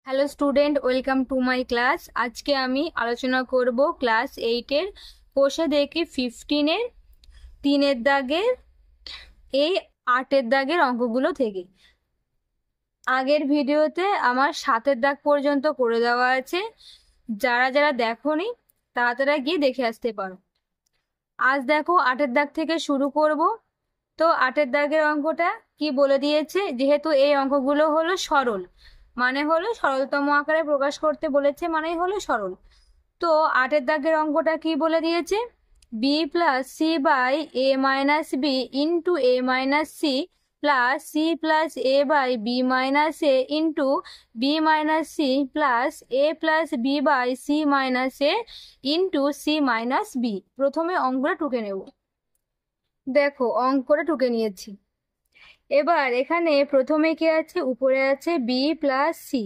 Hello student, welcome to my class. আজকে আমি আলোচনা করব ক্লাস 8-এর কোষে দেখি 15-এর 3-এর দাগের এই 8-এর দাগের অঙ্কগুলো থেকে। আগের ভিডিওতে আমার 7-এর দাগ পর্যন্ত করে দেওয়া আছে, যারা যারা দেখোনি তারা গিয়ে দেখে আসতে পারো। আজ দেখো 8-এর দাগ থেকে শুরু করব। তো 8-এর দাগের অঙ্কটা কি বলে দিয়েছে, যেহেতু এই অঙ্কগুলো হলো সরল, মানে হলো সরলতম আকারে প্রকাশ করতে বলেছে, মানেই হলো সরল। তো 8-এর দাগের অঙ্কটা কি বলে দিয়েছে, B plus C by A minus B into A minus C plus C plus A by B minus A into B minus C plus A plus B by C minus A into C minus B. প্রথমে অঙ্কটা টুকে নেব। দেখো অঙ্কটা টুকে নিয়েছি। এবার এখানে প্রথমে কি আছে, উপরে আছে বি প্লাস সি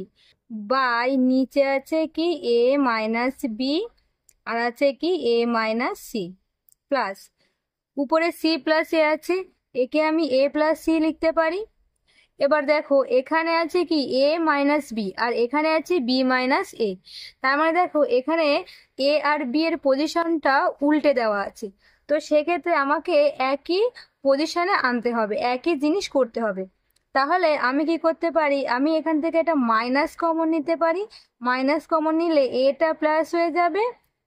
বাই নিচে আছে কি এ মাইনাস বি আর আছে কি এ মাইনাস সি প্লাস উপরে সি প্লাস এ আছে, একে আমি এ প্লাস সি লিখতে পারি। এবার দেখো এখানে আছে কি এ মাইনাস বি আর এখানে আছে বি মাইনাস এ, তার মানে দেখো এখানে এ আর বি এর পজিশনটা উল্টে দেওয়া আছে। তো সেক্ষেত্রে আমাকে একই পজিশনে আনতে হবে, একই জিনিস করতে হবে। তাহলে আমি কি করতে পারি, আমি এখান থেকে একটা মাইনাস কমন নিতে পারি। মাইনাস কমন নিলে এটা প্লাস হয়ে যাবে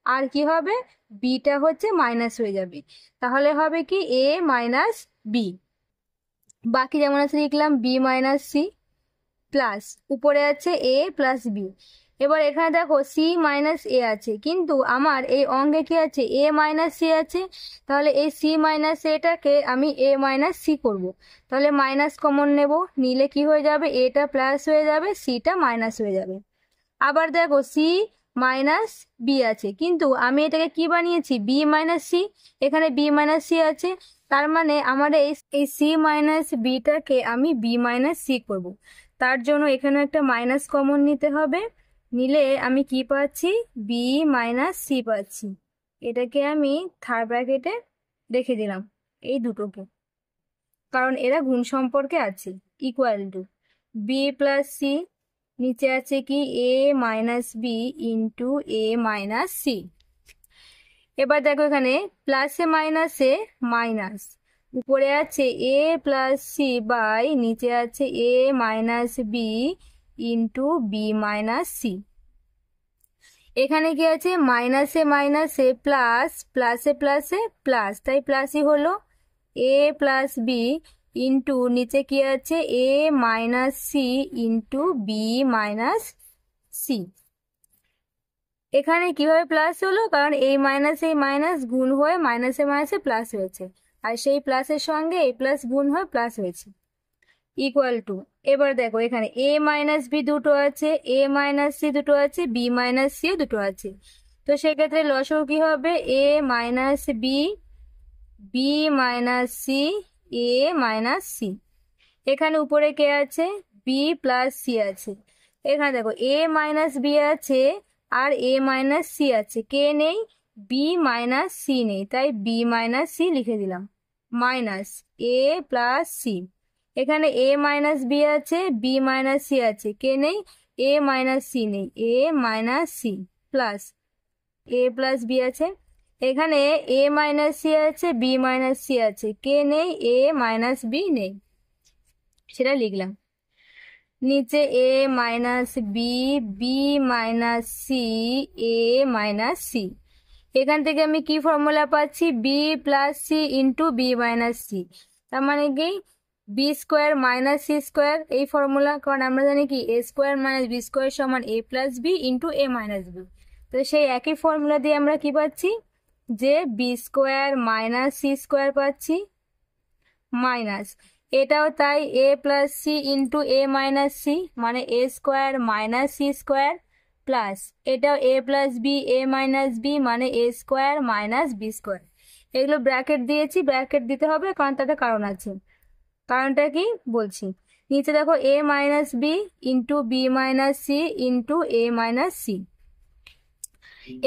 আর কি হবে, বিটা হচ্ছে মাইনাস হয়ে যাবে। তাহলে হবে কি এ মাইনাস বি, বাকি যেমন আছে লিখলাম বি মাইনাস সি প্লাস উপরে আছে এ প্লাস বি। এবার এখানে দেখো সি মাইনাস এ আছে, কিন্তু আমার এই অঙ্কে কি আছে এ মাইনাস সি আছে। তাহলে এই সি মাইনাস এটাকে আমি এ মাইনাস সি করবো। তাহলে মাইনাস কমন নেব, নিলে কি হয়ে যাবে, এটা প্লাস হয়ে যাবে, সিটা মাইনাস হয়ে যাবে। আবার দেখো সি মাইনাস বি আছে, কিন্তু আমি এটাকে কি বানিয়েছি বি মাইনাস সি, এখানে বি মাইনাস সি আছে। তার মানে আমার এই সি মাইনাস বিটাকে আমি বি মাইনাস সি করবো। তার জন্য এখানে একটা মাইনাস কমন নিতে হবে, নিলে আমি কি পাচ্ছি বি মাইনাস সি পাচ্ছি। এটাকে আমি থার্ড ব্র্যাকেটে রেখে দিলাম এই দুটোকে, কারণ এরা গুণ সম্পর্কে আছে। Equal to B plus C, নিচে আছে কি A minus B into A minus C. এবার দেখো এখানে প্লাসে মাইনাসে মাইনাস, উপরে আছে এ প্লাস সি বাই নিচে আছে A minus B into B minus C. এখানে কি আছে মাইনাসে মাইনাসে প্লাস, প্লাসে প্লাসে প্লাস, তাই প্লাসই হলো এ প্লাস বি ইন্টু নিচে কি আছে A minus C into B minus C. এখানে কিভাবে প্লাস হলো, কারণ এই মাইনাস গুণ হয়ে মাইনাসে মাইনাসে প্লাস হয়েছে, আর সেই প্লাসের সঙ্গে এই প্লাস গুণ হয়ে প্লাস হয়েছে। ইকুয়াল টু এবার দেখো এখানে এ মাইনাস বি দুটো আছে, এ মাইনাস সি দুটো আছে, বি মাইনাস সি দুটো আছে। তো সেক্ষেত্রে লসও কি হবে A minus B, B minus C, A minus C. এখানে উপরে কে আছে বি প্লাস সি আছে। এখানে দেখো এ মাইনাস বি আছে আর এ মাইনাস সি আছে, কে নেই বি মাইনাস সি নেই, তাই বি মাইনাস সি লিখে দিলাম মাইনাস এ প্লাস সি। এখানে এ মাইনাস বি আছে, বি মাইনাস সি আছে, কে নেই এ মাইনাস সি নেই, এ minus C plus A plus B আছে। এখানে এ মাইনাস সি আছে, বি মাইনাস সি আছে, কে নেই এ মাইনাস বি নেই, সেটা লিখলাম। নিচে A minus B, B minus C, A minus C. এখান থেকে আমি কি ফর্মুলা পাচ্ছি B plus C into B minus C, তার মানে কি B square minus C square, এই ফর্মুলা। কারণ আমরা জানি কি A square minus B square সমান A plus B into A minus B. তো সেই একই ফর্মুলা দিয়ে আমরা কি পাচ্ছি যে B square minus C square পাচ্ছি মাইনাস, এটাও তাই A plus C into A minus C মানে A square minus C square plus এটাও A plus B A minus B মানে A square minus B square. এগুলো ব্র্যাকেট দিয়েছি, bracket দিতে হবে কারণ তাতে কারণ আছে। কারণটা কি বলছি, নিচে দেখো A minus B into B minus C into A minus C.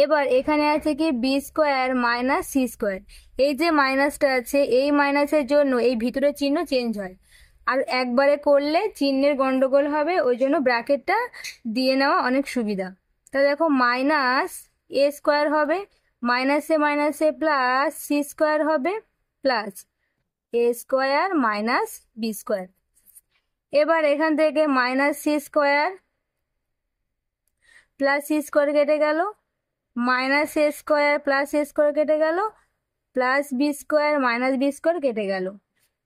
এবার এখানে আছে কি B square minus C square, এই যে মাইনাসটা আছে এই মাইনাসের জন্য এই ভিতরের চিহ্ন চেঞ্জ হয়, আর একবারে করলে চিহ্নের গন্ডগোল হবে, ওই জন্য ব্র্যাকেটটা দিয়ে নেওয়া অনেক সুবিধা। তাহলে দেখো মাইনাস এ স্কোয়ার হবে, মাইনাসে প্লাস সি স্কোয়ার হবে, plus A square minus B square. এবার এখান থেকে minus C square plus C square কেটে গেল, minus A square plus A square কেটে গেল, plus B square minus B square কেটে গেল।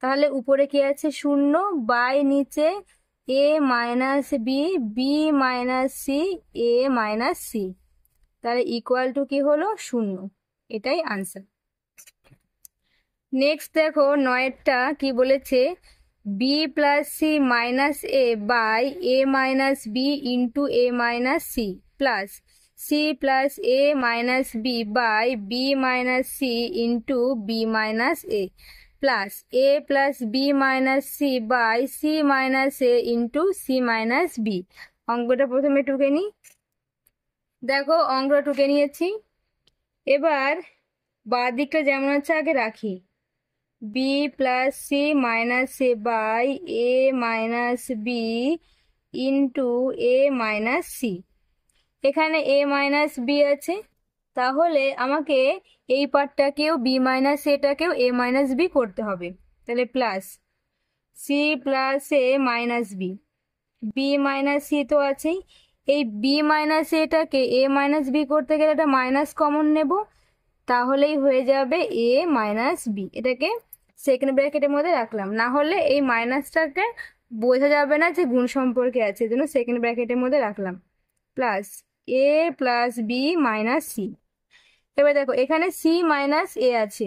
তাহলে উপরে কি আছে? শূন্য, বাই নিচে A minus B, B minus C, A minus C. তাহলে ইকুয়াল টু কি হলো? শূন্য। এটাই আনসার। নেক্সট দেখো নয়েরটা কি বলেছে, B plus C minus A by A minus B into A minus C, plus C plus A minus B by B minus C into B minus A, plus A plus B minus C by C minus A into C minus B. অঙ্কটা প্রথমে টুকে নিই। দেখো অঙ্কটা টুকে নিয়েছি। এবার বাঁ দিকটা যেমন আছে আগে রাখি, B plus C minus A by A minus B into A minus C. এখানে এ মাইনাস বি আছে, তাহলে আমাকে এই পার্টটাকেও বি মাইনাস এটাকেও এ মাইনাস বি করতে হবে। তাহলে plus C plus A minus B, B minus C তো আছেই। এই বি মাইনাস এটাকে এ মাইনাস বি করতে গেলে এটা মাইনাস কমন নেব, তাহলেই হয়ে যাবে এ মাইনাস বি। এটাকে সেকেন্ড ব্র্যাকেটের মধ্যে রাখলাম, না হলে এই মাইনাসটাকে বোঝা যাবে না যে গুণ সম্পর্কে আছে, এই জন্য সেকেন্ড ব্র্যাকেটের মধ্যে রাখলাম। Plus A plus B minus C. এবার দেখো এখানে সি মাইনাস এ আছে,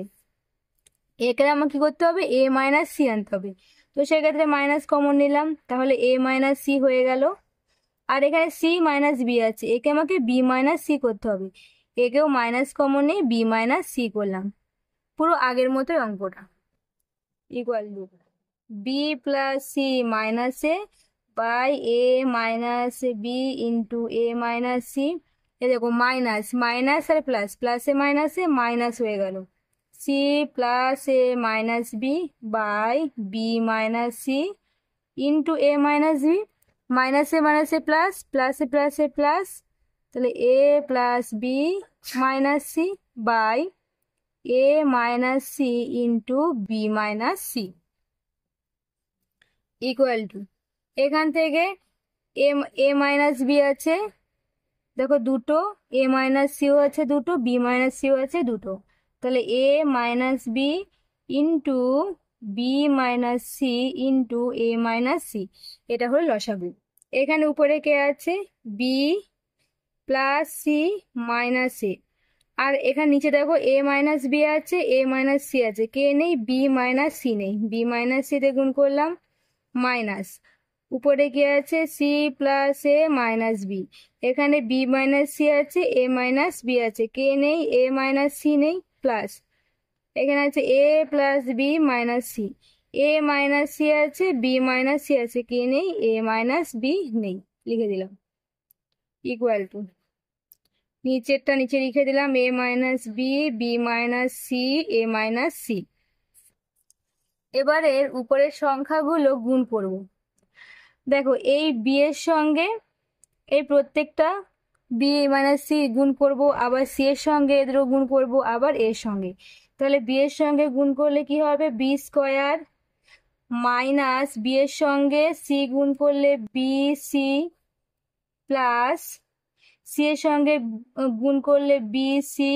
এখানে আমাকে কি করতে হবে? এ মাইনাস সি আনতে হবে। তো সেক্ষেত্রে মাইনাস কমন নিলাম, তাহলে এ মাইনাস সি হয়ে গেল। আর এখানে সি মাইনাস বি আছে, একে আমাকে বি মাইনাস সি করতে হবে, একেও মাইনাস কমন নিয়ে বি মাইনাস সি করলাম। পুরো আগের মতোই অঙ্কটা। Equal to B plus C minus A by A minus B into A minus C. এ দেখো মাইনাস মাইনাস আর প্লাস, প্লাসে মাইনাসে মাইনাস হয়ে গেল, C plus A minus B by B minus C into A minus B. মাইনাসে plus, প্লাসে plus, তাহলে A plus B minus C by A minus C into B minus C equal to, এখান থেকে এ minus B আছে দেখো দুটো, এ minus CO আছে দুটো, বি মাইনাস সিও আছে দুটো, তাহলে A minus B into B minus C into A minus C. এটা হলো লসাগু। এখানে উপরে কে আছে? B plus C minus A, আর এখানে নিচে দেখো এ মাইনাস বি আছে, এ মাইনাস সি আছে, কে নেই? বি মাইনাস সি নেই, বি মাইনাস সি তে গুণ করলাম, মাইনাস উপরে কি আছে? C plus A minus B, এখানে বি মাইনাস সি আছে, এ মাইনাস বি আছে, কে নেই? এ মাইনাস সি নেই, প্লাস এখানে আছে এ plus B minus C, A minus C আছে, বি মাইনাস সি আছে, কে নেই? এ মাইনাস বি নেই, লিখে দিলাম। ইকুয়াল টু নিচেরটা নিচে লিখে দিলাম, A minus B, B minus C, A minus C. এবারে উপরের সংখ্যাগুলো গুণ করব। দেখো এই বি এর সঙ্গে এই প্রত্যেকটা বি মাইনাস সি গুণ করব, আবার সি এর সঙ্গে এদেরও গুণ করব, আবার এর সঙ্গে। তাহলে বি এর সঙ্গে গুণ করলে কি হবে? বি স্কোয়ার মাইনাস বি এর সঙ্গে সি গুণ করলে বি সি, প্লাস সি এর সঙ্গে গুণ করলে বি সি,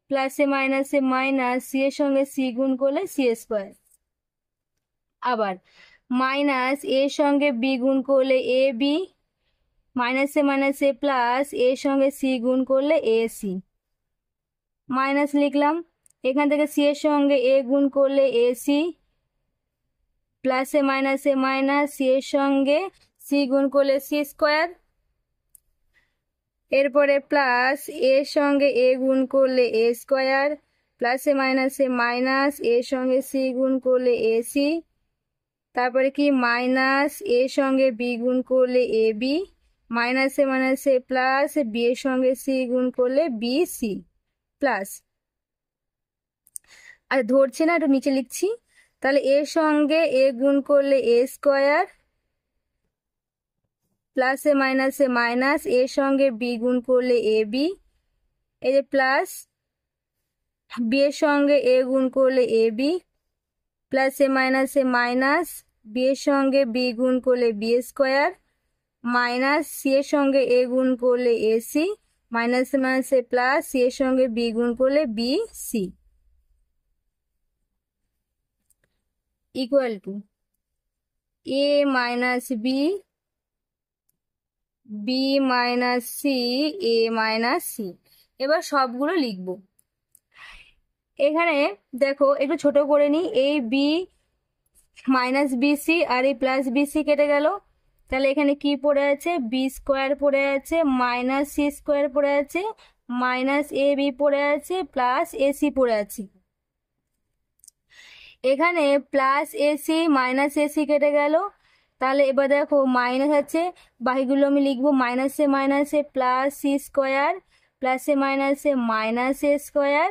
প্লাসে মাইনাসে মাইনাস, সি এর সঙ্গে সি গুণ করলে সি স্কোয়ার, আবার মাইনাস এর সঙ্গে বি গুণ করলে এ বি, মাইনাসে প্লাস এর সঙ্গে সি গুণ করলে এ সি, মাইনাস লিখলাম। এখান থেকে সি এর সঙ্গে এ গুণ করলে এ সি, প্লাসে মাইনাস, সি এর সঙ্গে সি গুণ করলে সি স্কোয়ার, এরপরে প্লাস এর সঙ্গে এ গুণ করলে এ স্কোয়ার, প্লাসে মাইনাস এর সঙ্গে সি গুণ করলে এ সি, তারপরে কি মাইনাস এর সঙ্গে বি গুণ করলে এ বি, মাইনাসে প্লাস বি এর সঙ্গে সি গুণ করলে বি সি, প্লাস আর ধরছে না, একটু নিচে লিখছি। তাহলে এর সঙ্গে এ গুণ করলে এ স্কোয়ার, প্লাসে মাইনাসে মাইনাস, এর সঙ্গে বি গুণ করলে এ বি, এই যে প্লাস বি এর সঙ্গে এ গুণ করলে এ বি, প্লাসে মাইনাসে মাইনাস, বি এর সঙ্গে বি গুণ করলে বি স্কোয়ার, মাইনাস সি এর সঙ্গে এ গুণ করলে এ সি, মাইনাসে মাইনাসে প্লাস, সি এর সঙ্গে বি গুণ করলে B C, equal to A minus B, B minus C, A minus C. এবার সবগুলো লিখবো। এখানে দেখো একটু ছোট করে নিই, এই বি মাইনাস বিসি আর এই প্লাস বিসি কেটে গেল, তাহলে এখানে কি পড়ে আছে, বি স্কোয়ার পড়ে আছে, মাইনাস সি স্কোয়ার পড়ে আছে, মাইনাস এ বি পড়ে আছে, প্লাস এসি পড়ে আছে। এখানে প্লাস এসি মাইনাস এসি কেটে গেল, তাহলে এবার দেখো মাইনাস আছে, বাকিগুলো আমি লিখবো, মাইনাসে মাইনাসে প্লাস সি স্কোয়ার, প্লাসে মাইনাসে মাইনাস এ স্কোয়ার,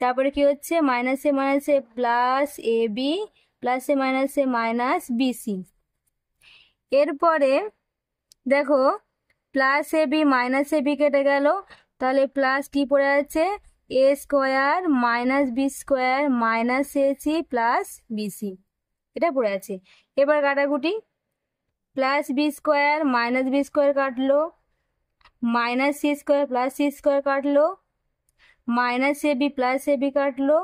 তারপরে কি হচ্ছে মাইনাসে মাইনাসে প্লাস এ বি, প্লাসে মাইনাসে মাইনাস বিসি। এরপরে দেখো plus A B minus A B কেটে গেল, তাহলে প্লাস কি পড়ে আছে, A square minus B square minus A C plus BC, এটা পড়ে আছে। এবার কাটাকুটি, plus B square minus B square কাটলো, minus C square plus C square কাটলো, minus A B plus A B কাটলো,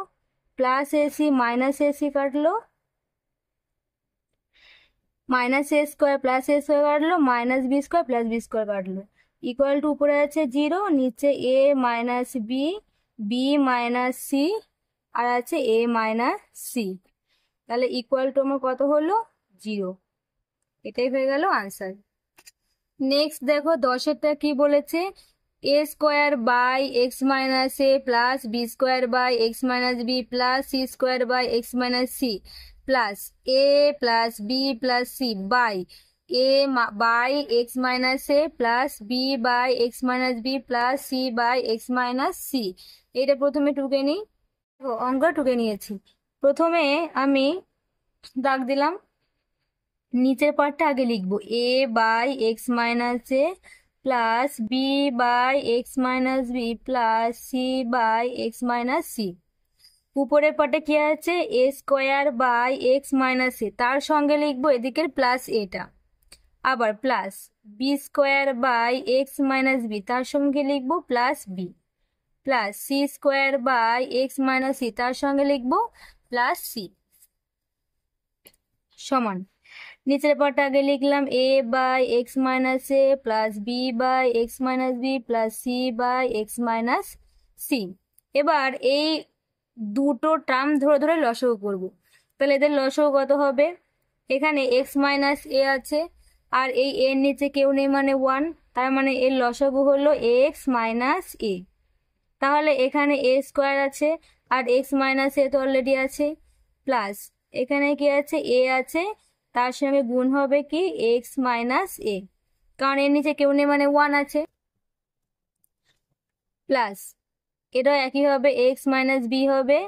plus A C minus A C কাটলো, minus A square plus A square কাটলো, minus B square plus B square কাটলো, equal to উপরে আছে 0, নিচে A minus B, B minus C, আর আছে A minus C. তাহলে ইকুয়াল টু আমার কত হলো, 0। এটাই হয়ে গেল আনসার। নেক্সট দেখো 10এরটা কি বলেছে, A square by X minus A plus B square by X minus B plus C square by X minus C plus A plus B plus C by A by X minus A plus B by X minus B plus C by X minus C. এটা প্রথমে টুকে নিই, অঙ্ক টুকে নিয়েছি। প্রথমে আমি দাগ দিলাম, নিচের পার্টটা আগে লিখবো, A by X minus A plus B by X minus B plus C by X minus C. উপরের পার্টে কি আছে, A square by X minus A, তার সঙ্গে লিখবো এদিকের প্লাস এটা, আবার plus B square by X minus B, তার সঙ্গে লিখবো plus B, plus C square by X minus C, তার সঙ্গে লিখবো প্লাস সি, সমান। নিচের পার্টটা আগে লিখলাম, A by X minus A plus B by X minus B plus C by X minus C. এবার এই দুটো টার্ম ধরে ধরে লসাগু করব, তাহলে এদের লসাগু কত হবে, এখানে এক্স মাইনাস এ আছে আর এই এর নিচে কেউ নেই মানে 1, তার মানে এর লসাগু হলো এক্স মাইনাস এ। তাহলে এখানে এ স্কোয়ার আছে আর এক্স মাইনাস এ তো অলরেডি আছে, প্লাস এখানে কি আছে, এ আছে, তার সঙ্গে গুণ হবে কি এক্স মাইনাস এ, কারণ এর নিচে কেউ নেই মানে 1 আছে, প্লাস এটাও একই হবে, এক্স মাইনাস বি হবে,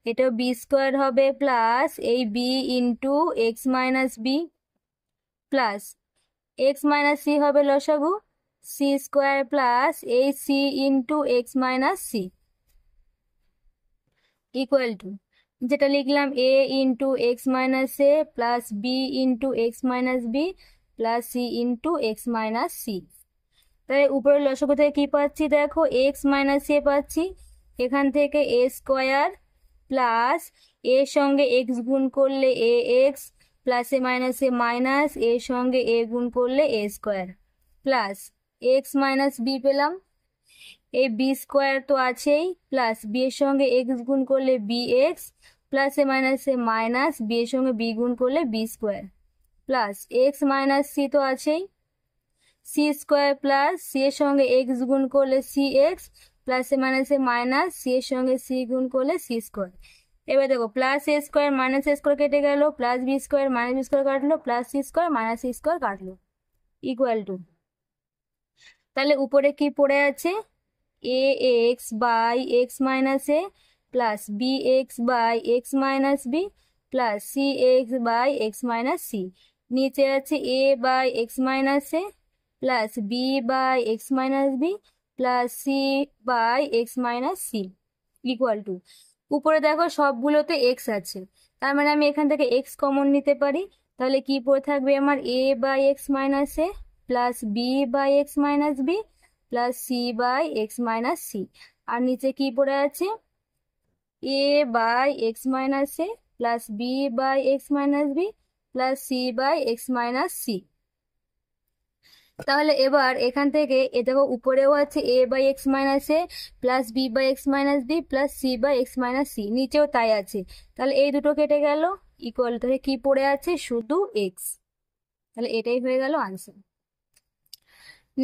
এটাও বি স্কোয়ার হবে, প্লাস এই B into X minus B, plus X minus C হবে লসাগু, সি স্কোয়ার প্লাস এই C into X minus C, equal to যেটা লিখলাম A into X minus A plus B into X minus B plus C into X minus C. তাহলে উপরের লসাগু থেকে কি পাচ্ছি, দেখো এক্স মাইনাস এ পাচ্ছি, এখান থেকে এ স্কোয়ার প্লাস এর সঙ্গে এক্স গুণ করলে এ এক্স প্লাসে মাইনাসে মাইনাস, এর সঙ্গে এ গুণ করলে A square plus X minus B পেলাম, এই বি স্কোয়ার তো আছেই, প্লাস বি এর সঙ্গে এক্স গুণ করলে বি এক্স প্লাসে মাইনাসে মাইনাস, বি এর সঙ্গে বি গুণ করলে B square plus X minus C তো আছেই, সি স্কোয়ার প্লাস সি এর সঙ্গে এক্স গুণ করলে সি এক্স প্লাসে মাইনাসে মাইনাস, সি এর সঙ্গে সি গুণ করলে সি স্কোয়ার। এবার দেখো plus A square minus A square কেটে গেল, plus B square minus B square কাটলো, plus C square minus C square কাটলো, ইকুয়াল টু, তাহলে উপরে কি পড়ে আছে, A X by X minus A plus B X by X minus B plus C X by X minus C, নিচে আছে A by X minus A plus B by X minus B plus C by X minus C equal to, উপরে দেখো সবগুলোতে x আছে, তার মানে আমি এখান থেকে এক্স কমন নিতে পারি। তাহলে কি পড়ে থাকবে আমার A by X minus A plus B by X minus B plus C by X minus C, আর নিচে কি পড়ে আছে A by X minus A plus B by X minus B plus C by X minus C. তাহলে এবার এখান থেকে এ দেখো উপরেও আছে A by X minus A plus B by X minus B plus C by X minus C, নিচেও তাই আছে। তাহলে এই দুটো কেটে গেল, ইকুয়াল তাহলে কি পড়ে আছে শুধু এক্স। তাহলে এটাই হয়ে গেল আনসার।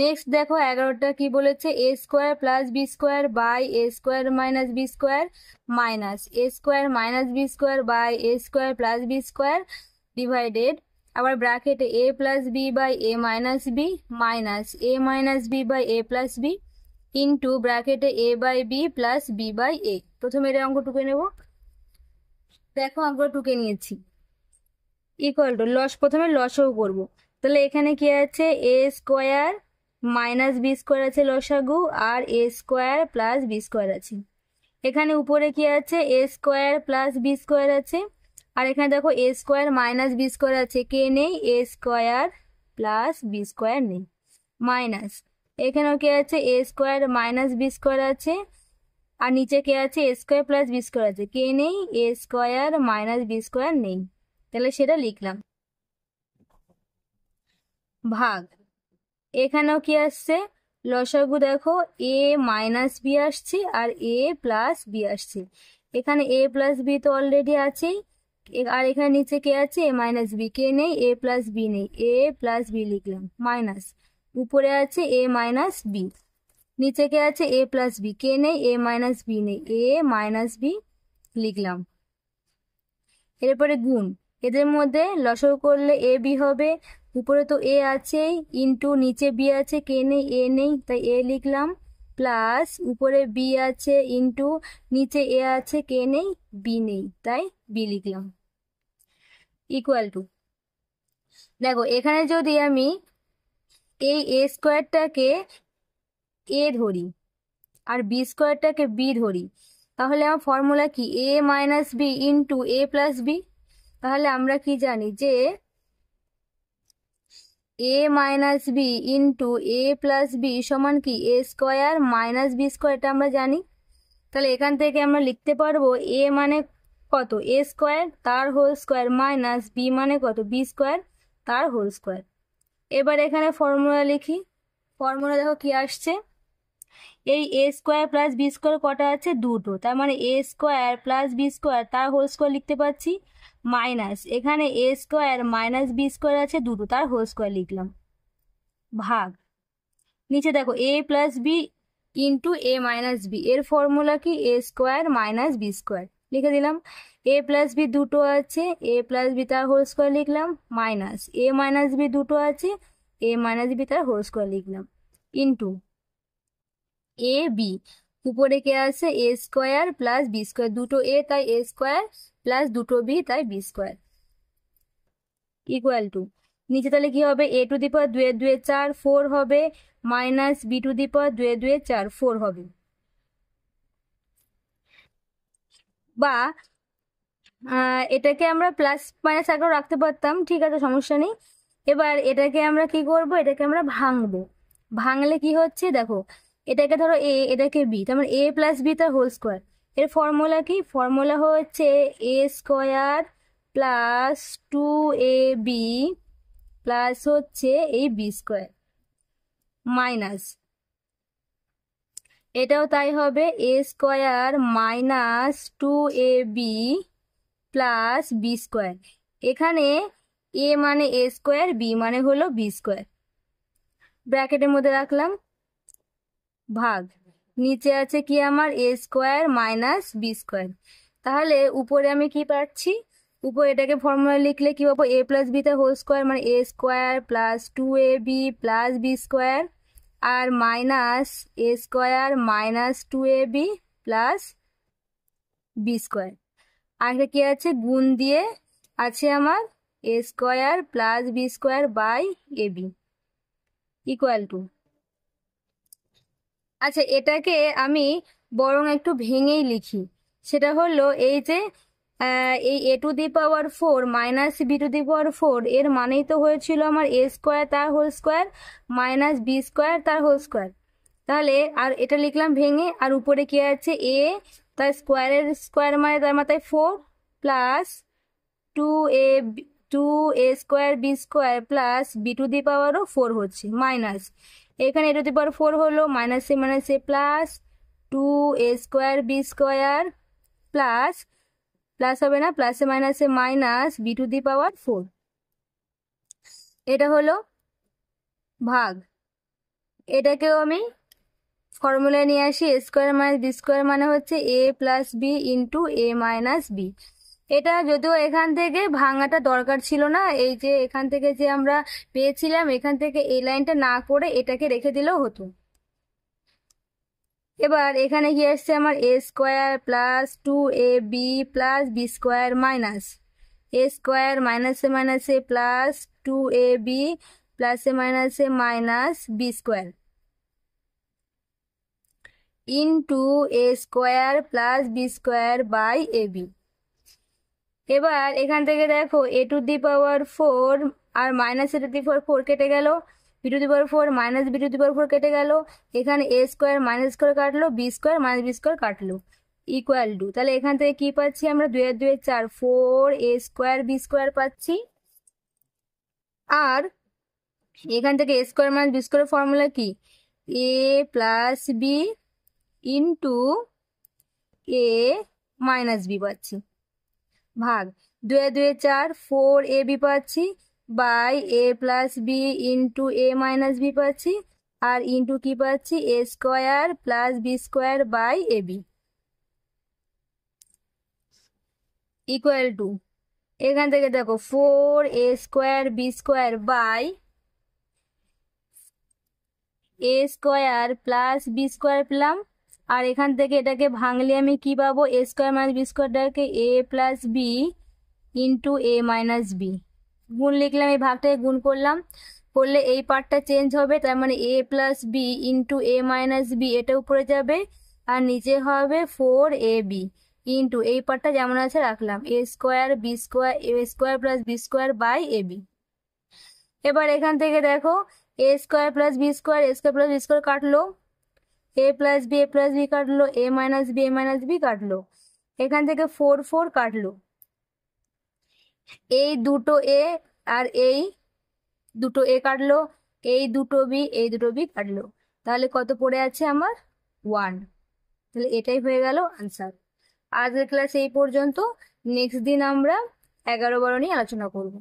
নেক্সট দেখো 11টা কি বলেছে, A square plus B square by A square minus B square minus A square minus B square by A square plus B square divided, আবার ব্র্যাকেটে A plus B by A minus B minus A minus B by A plus B into ব্র্যাকেটে A by B plus B by A. প্রথমে এটা অঙ্ক টুকে নেব, দেখো অঙ্ক টুকে নিয়েছি। ইকুয়াল টু প্রথমে লসও করব। তাহলে এখানে কি আছে A square minus B square আছে লসাগু, আর এ স্কোয়ার প্লাস বি স্কোয়ার আছে। এখানে উপরে কি আছে A square plus B square আছে, আর এখানে দেখো A square minus B square আছে, কে নেই এ স্কোয়ার প্লাস বি স্কোয়ার নেই, মাইনাস এখানেও কি আছে A square minus B square আছে, আর নিচে কে আছে A square plus B square আছে, কে নেই এ স্কোয়ার মাইনাস বি স্কোয়ার নেই। তাহলে সেটা লিখলাম। ভাগ, এখানেও কি আসছে লসাগু দেখো এ মাইনাস বি আসছে আর এ প্লাস বি আসছে, এখানে এ প্লাস বি তো অলরেডি আছেই, আর এখানে নিচে কে আছে এ মাইনাস বি, কে নেই এ প্লাস বি নেই, এ প্লাস বি লিখলাম মাইনাস, উপরে আছে এ মাইনাস বি, নিচে কে আছে এ প্লাস বি, কে নেই এ মাইনাস বি নেই, এ মাইনাস বি লিখলাম। এরপরে গুণ, এদের মধ্যে লসাগু করলে এ বি হবে, উপরে তো এ আছে ইন্টু নিচে বি আছে, কে নেই এ নেই তাই এ লিখলাম, প্লাস উপরে বি আছে ইন্টু নিচে এ আছে, কে নেই বি নেই তাই বি লিখলাম। ইকুয়াল টু, দেখো এখানে যদি আমি এই এ স্কোয়ারটাকে এ ধরি আর বি স্কোয়ারটাকে বি ধরি, তাহলে আমার ফর্মুলা কি A minus B into A plus B. তাহলে আমরা কি জানি যে এ মাইনাস বি ইন্টু এ প্লাস বি সমান কি A square minus B square, এটা আমরা জানি। তাহলে এখান থেকে আমরা লিখতে পারবো এ মানে কত এ স্কোয়ার তার হোল স্কোয়ার মাইনাস বি মানে কত বি স্কোয়ার তার হোল স্কোয়ার। এবার এখানে ফর্মুলা লিখি, ফর্মুলা দেখো কি আসছে, এই এ স্কোয়ার প্লাস বি স্কোয়ার কটা আছে দুটো, তার মানে A square plus B square তার হোল স্কোয়ার লিখতে পাচ্ছি, মাইনাস এখানে A square minus B square আছে দুটো তার হোল স্কোয়ার লিখলাম। ভাগ, নিচে দেখো এ plus B into A minus B, এর ফর্মুলা কি A square minus B square লিখে দিলাম। এ প্লাস বি দুটো আছে, এ প্লাস বি তার হোল স্কোয়ার লিখলাম, মাইনাস এ মাইনাস বি দুটো আছে, এ মাইনাস বি তার হোল স্কোয়ার লিখলাম, ইন্টু এ বি, উপরে কে আছে A square plus B square, দুটো এ তাই এ স্কোয়ার প্লাস দুটো বি তাই বি স্কোয়ার ইকুয়াল টু, নিচে তাহলে কি হবে এ টু দি পাওয়ার 2 এর 2 4 4 হবে মাইনাস বি টু দি পাওয়ার 2 এর 2 4 4 হবে। বা এটাকে আমরা প্লাস মাইনাস আগেও রাখতে পারতাম, ঠিক আছে সমস্যা নেই। এবার এটাকে আমরা কি করব, এটাকে আমরা ভাঙবো। ভাঙলে কি হচ্ছে দেখো, এটাকে ধরো এ এটাকে বি, তার মানে এ প্লাস বি তার হোল স্কোয়ার, এর ফর্মুলা কি ফর্মুলা হচ্ছে এ স্কোয়ার প্লাস 2ab প্লাস হচ্ছে এই বি স্কোয়ার মাইনাস, এটাও তাই হবে A square minus 2ab plus B square, এখানে এ মানে এ স্কোয়ার বি মানে হলো বি স্কোয়ার, ব্র্যাকেটের মধ্যে রাখলাম। ভাগ, নিচে আছে কি আমার A square minus B square. তাহলে উপরে আমি কি পাচ্ছি, উপরে এটাকে ফর্মুলা লিখলে কি পাবো এ প্লাস বি তে হোল স্কোয়ার মানে A square plus 2ab plus B square, আর minus A square minus 2ab plus B square. আর একটা কি আছে, গুণ দিয়ে আছে আমার A square plus B square by A B equal to. আচ্ছা, এটাকে আমি বরং একটু ভেঙেই লিখি। সেটা হলো এই যে এই A to the power four minus B to the power four, এর মানেই তো হয়েছিল আমার এ স্কোয়ার তার whole square minus B square তার হোল স্কোয়ার। তাহলে আর এটা লিখলাম ভেঙে, আর উপরে কি আছে এ তার স্কোয়ারের স্কোয়ার মানে তার মাথায় four plus two A two A square B square plus B to the পাওয়ারও ফোর হচ্ছে মাইনাস, এখানে A to the power four হলো মাইনাসে plus two A square B square plus plus হবে না, প্লাসে মাইনাসে minus B to the power four. এটা হলো ভাগ। এটাকেও আমি ফর্মুলায় নিয়ে আসি, A square minus B square মানে হচ্ছে A plus B into A minus B. এটা যদিও এখান থেকে ভাঙাটা দরকার ছিল না, এই যে এখান থেকে যে আমরা পেয়েছিলাম এখান থেকে এই লাইনটা না করে এটাকে রেখে দিলেও হতো। এবার এখানে কি আসছে আমার A square plus two A B plus B square minus A square মাইনাসে প্লাস টু এ বি প্লাসে minus B square into A square plus B square by A B. এবার এখান থেকে দেখো A to the power four আর minus A to the power four কেটে গেল, B to the power four minus B to the power four কেটে গেল, এখানে এ স্কোয়ার মাইনাস স্কোয়ার কাটলো, B square minus B square কাটলো equal to. তাহলে এখান থেকে কি পাচ্ছি আমরা, দুই আর দুই চার, four A square B square পাচ্ছি। আর এখান থেকে A square minus B square formula কি, A plus B into A minus B পাচ্ছি ভাগ, দুই আর দুই চার, ফোর এ বি পাচ্ছি by A plus B into A minus B পাচ্ছি, আর ইন্টু কি পাচ্ছি A square plus B square by A B equal to. এখান থেকে দেখো four A square B square by A square plus B square পেলাম, আর এখান থেকে এটাকে ভাঙলে আমি কি পাবো, এ square minus B স্কোয়ারটাকে A plus B into A minus B, গুণ লিখলাম, এই ভাগটাকে গুণ করলাম, করলে এই পার্টটা চেঞ্জ হবে, তার মানে এ plus B into A minus B এটা উপরে যাবে, আর নিচে হবে ফোর এ বি ইন্টু এই পার্টটা যেমন আছে রাখলাম A square B square A square plus B square by A B. এবার এখান থেকে দেখো A square plus B square কাটলো, এ প্লাস বি কাটলো, এ মাইনাস বি কাটলো, এখান থেকে ফোর ফোর কাটলো, এই দুটো এ আর এই দুটো এ কাটলো, এই দুটো বি কাটলো, তাহলে কত পড়ে আছে আমার, ওয়ান। তাহলে এটাই হয়ে গেল আনসার। আজকের ক্লাস এই পর্যন্ত, নেক্সট দিন আমরা 11-12 নিয়ে আলোচনা করব।